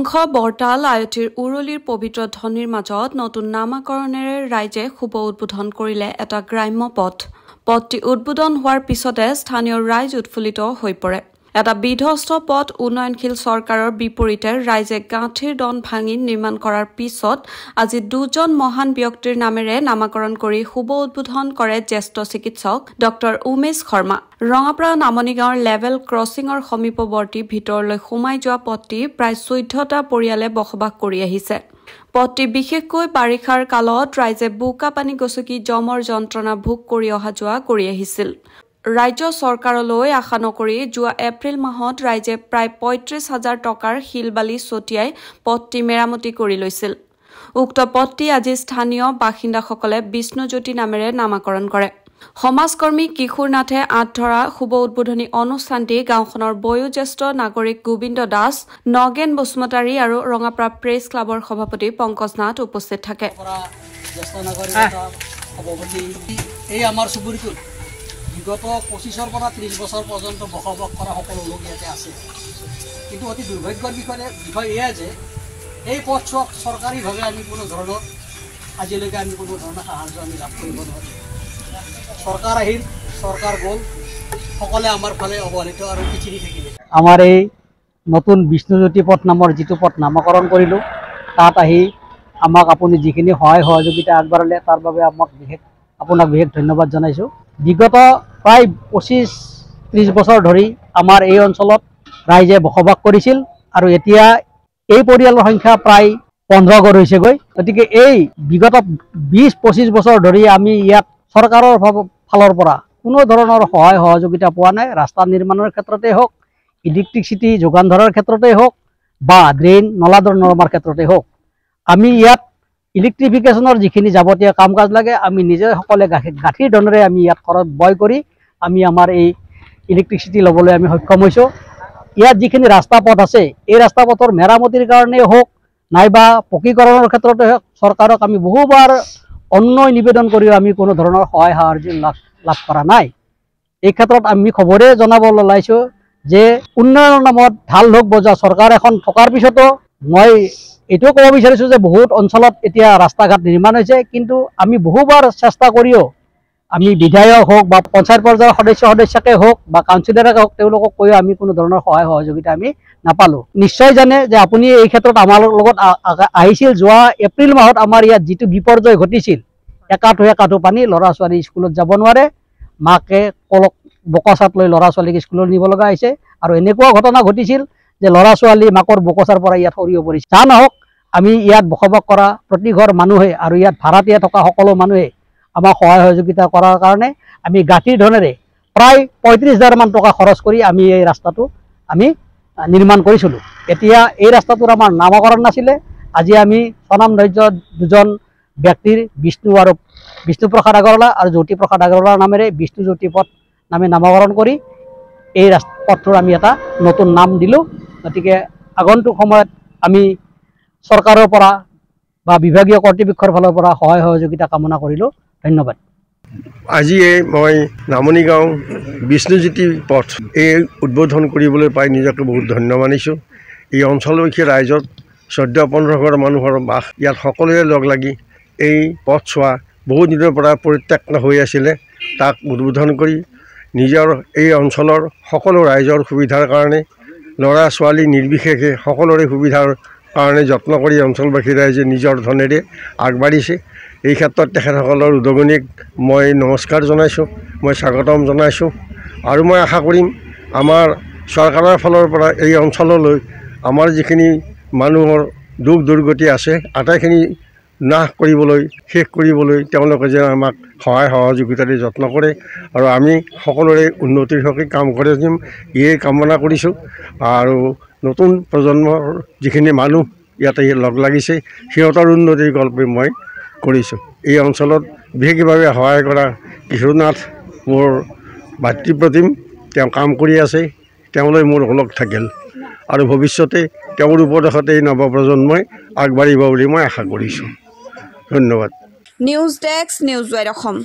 বংশ বৰতাল আয়তীৰ উৰুলিৰ পবিত্ৰ ধ্বনিৰ মাজত নতুন নামাকৰণেৰে ৰাইজে শুভ উদ্বোধন কৰিলে এটা গ্ৰাম্য পথ। পথটি উদ্বোধন হোৱাৰ পিছতে স্থানীয় ৰাইজ উৎফুল্লিত হৈ পৰে। এটা বিধ্বস্ত পথ উন্নয়নশীল চৰকাৰৰ বিপৰীতে ৰাইজে গাঁঠিৰ দন ভাঙি নিৰ্মাণ কৰাৰ পিছত আজি দুজন মহান ব্যক্তিৰ নামেৰে নামাকৰণ কৰি শুভ উদ্বোধন কৰে জ্যেষ্ঠ চিকিৎসক ডক্টৰ উমেশ শৰ্মা। ৰঙাপাৰা নামনি গাঁৱৰ লেভেল ক্ৰছিঙৰ সমীপৱৰ্তী ভিতৰলৈ সোমাই যোৱা পথটি প্ৰায় 14টা পৰিয়ালে বসবাস কৰি আহিছে। পথটি বিশেষকৈ বাৰিষাৰ কালত ৰাইজে বোকা পানী গচকি জমৰ যন্ত্ৰণা ভোগ কৰি অহা যোৱা কৰি আহিছিল। ৰাজ্য চৰকাৰলৈ আশা নকৰি যোৱা এপ্ৰিল মাহত ৰাইজে প্ৰায় 35,000 টকাৰ শিল বালি ছটিয়াই পথটি মেৰামতি কৰি লৈছিল। উক্ত পথটি আজি স্থানীয় বাসিন্দাসকলে বিষ্ণুজ্যোতি নামেৰে নামাকৰণ কৰে। সমাজকৰ্মী কিশোৰ নাথে আঁত ধৰা শুভ উদ্বোধনী অনুষ্ঠানটি গাঁওখনৰ বয়োজ্যেষ্ঠ নাগৰিক গোবিন্দ দাস, নগেন বসুমতাৰী আৰু ৰঙাপাৰা প্ৰেছ ক্লাবৰ সভাপতি পংকজ নাথ উপস্থিত থাকে। বিগত 25ৰ পৰা 30 বছৰ পৰ্যন্ত বসবাস কৰা সকলো লোক ইয়াতে আছে, কিন্তু অতি দুৰ্ভাগ্যৰ বিষয় এয়া যে এই পথছোৱাক চৰকাৰীভাৱে আমি কোনো ধৰণৰ আজিলৈকে আমি কোনো ধৰণৰ সাহায্য আমি লাভ কৰিব নোৱাৰোঁ। চৰকাৰ আহিল, চৰকাৰ গ'ল, সকলে আমাৰ ফালে অৱহেলিত আৰু পিছিৰি থাকিলে। আমাৰ এই নতুন বিষ্ণুজ্যোতি পথ নামৰ যিটো পথ নামকৰণ কৰিলোঁ, তাত আহি আমাক আপুনি যিখিনি সহায় সহযোগিতা আগবঢ়ালে তাৰ বাবে আপোনাক বিশেষ ধন্যবাদ জনাইছোঁ। বিগত প্ৰায় 25-30 বছৰ ধৰি আমাৰ এই অঞ্চলত ৰাইজে বসবাস কৰিছিল আৰু এতিয়া এই পৰিয়ালৰ সংখ্যা প্ৰায় 15 ঘৰ হৈছেগৈ। গতিকে এই বিগত 20-25 বছৰ ধৰি আমি ইয়াত চৰকাৰৰ ফালৰ পৰা কোনো ধৰণৰ সহায় সহযোগিতা পোৱা নাই। ৰাস্তা নিৰ্মাণৰ ক্ষেত্ৰতে হওক, ইলেক্ট্ৰিচিটি যোগান ধৰাৰ ক্ষেত্ৰতে হওক বা ড্ৰেইন নলা নৰ্দমাৰ ক্ষেত্ৰতে হওক, আমি ইয়াত ইলেক্ট্ৰিফিকেশ্যনৰ যিখিনি যাৱতীয় কাম কাজ লাগে আমি নিজে সকলে গাঁঠিৰ ধনেৰে আমি ইয়াত খৰচ বয় কৰি আমি আমাৰ এই ইলেক্ট্ৰিচিটি ল'বলৈ আমি সক্ষম হৈছোঁ। ইয়াত যিখিনি ৰাস্তা পথ আছে এই ৰাস্তা পথৰ মেৰামতিৰ কাৰণেই হওক নাইবা পকীকৰণৰ ক্ষেত্ৰতে হওক চৰকাৰক আমি বহুবাৰ অন্যায় নিবেদন কৰিও আমি কোনো ধৰণৰ সহায় সাহায্য লাভ কৰা নাই। এই ক্ষেত্ৰত আমি খবৰে জনাবলৈ ওলাইছোঁ যে উন্নয়নৰ নামত ঢাল ঢোক বজোৱা চৰকাৰ এখন থকাৰ পিছতো মই এইটোও ক'ব বিচাৰিছোঁ যে বহুত অঞ্চলত এতিয়া ৰাস্তা ঘাট নিৰ্মাণ হৈছে, কিন্তু আমি বহুবাৰ চেষ্টা কৰিও আমি বিধায়ক হওক বা পঞ্চায়ত পৰ্যায়ৰ সদস্যকে হওক বা কাউন্সিলৰে হওক তেওঁলোকক কৈও আমি কোনো ধৰণৰ সহায় সহযোগিতা আমি নাপালোঁ। নিশ্চয় জানে যে আপুনি এই ক্ষেত্ৰত আমাৰ লগত আহিছিল। যোৱা এপ্ৰিল মাহত আমাৰ ইয়াত যিটো বিপৰ্যয় ঘটিছিল, একাঠু পানী, ল'ৰা ছোৱালী স্কুলত যাব নোৱাৰে, মাকে বোকাচাত লৈ ল'ৰা ছোৱালীক স্কুলত নিব লগা হৈছে আৰু এনেকুৱা ঘটনা ঘটিছিল যে ল'ৰা ছোৱালী মাকৰ বোকাচাৰ পৰা ইয়াত সৰিব পৰিছে। যা নহওক, আমি ইয়াত বসবাস কৰা প্ৰতি ঘৰ মানুহে আৰু ইয়াত ভাড়াতীয়া থকা সকলো মানুহে আমাক সহায় সহযোগিতা কৰাৰ কাৰণে আমি গাঁঠিৰ ধনেৰে প্ৰায় 35,000 মান টকা খৰচ কৰি আমি এই ৰাস্তাটো আমি নিৰ্মাণ কৰিছিলোঁ। এতিয়া এই ৰাস্তাটোৰ আমাৰ নামকৰণ নাছিলে। আজি আমি স্বনামধন্য দুজন ব্যক্তিৰ বিষ্ণুপ্ৰসাদ আগৰৱালা আৰু জ্যোতিপ্ৰসাদ আগৰৱালাৰ নামেৰে বিষ্ণুজ্যোতি পথ নামে নামকৰণ কৰি এই পথটোৰ আমি এটা নতুন নাম দিলোঁ। গতিকে আগন্তুক সময়ত আমি চৰকাৰৰ পৰা বা বিভাগীয় কৰ্তৃপক্ষৰ ফালৰ পৰা সহায় সহযোগিতা কামনা কৰিলোঁ। ধন্যবাদ। আজি মই নামনি গাঁও বিষ্ণুজ্যোতি পথ এই উদ্বোধন কৰিবলৈ পাই নিজকে বহুত ধন্য মানিছোঁ। এই অঞ্চলবাসী ৰাইজত 14-15 ঘৰ মানুহৰ বাস। ইয়াত সকলোৱে লগ লাগি এই পথছোৱা বহু দিনৰ পৰা পৰিত্যক্ত হৈ আছিলে, তাক উদ্বোধন কৰি নিজৰ এই অঞ্চলৰ সকলো ৰাইজৰ সুবিধাৰ কাৰণে ল'ৰা ছোৱালী নিৰ্বিশেষে সকলোৰে সুবিধাৰ কাৰণে যত্ন কৰি অঞ্চলবাসী ৰাইজে নিজৰ ধনেৰে আগবাঢ়িছে। এই ক্ষেত্ৰত তেখেতসকলৰ উদগনিক মই নমস্কাৰ জনাইছোঁ, মই স্বাগতম জনাইছোঁ আৰু মই আশা কৰিম আমাৰ চৰকাৰৰ ফালৰ পৰা এই অঞ্চললৈ আমাৰ যিখিনি মানুহৰ দুখ দুৰ্গতি আছে আটাইখিনি নাশ কৰিবলৈ, শেষ কৰিবলৈ তেওঁলোকে যে আমাক সহায় সহযোগিতাৰে যত্ন কৰে আৰু আমি সকলোৰে উন্নতিৰ হকে কাম কৰি দিম এই কামনা কৰিছোঁ। আৰু নতুন প্ৰজন্মৰ যিখিনি মানুহ ইয়াতে লগ লাগিছে সিহঁতৰ উন্নতিৰ কল্পে মই কৰিছোঁ। এই অঞ্চলত বিশেষভাৱে সহায় কৰা কিশোৰ নাথ মোৰ ভাতৃপ্ৰতিম, তেওঁ কাম কৰি আছে, তেওঁলৈ মোৰ অলপ থাকিল আৰু ভৱিষ্যতে তেওঁৰ উপদেশতে নৱপ্ৰজন্মই আগবাঢ়িব বুলি মই আশা কৰিছোঁ। ধন্যবাদ। News desk, news wide Assam.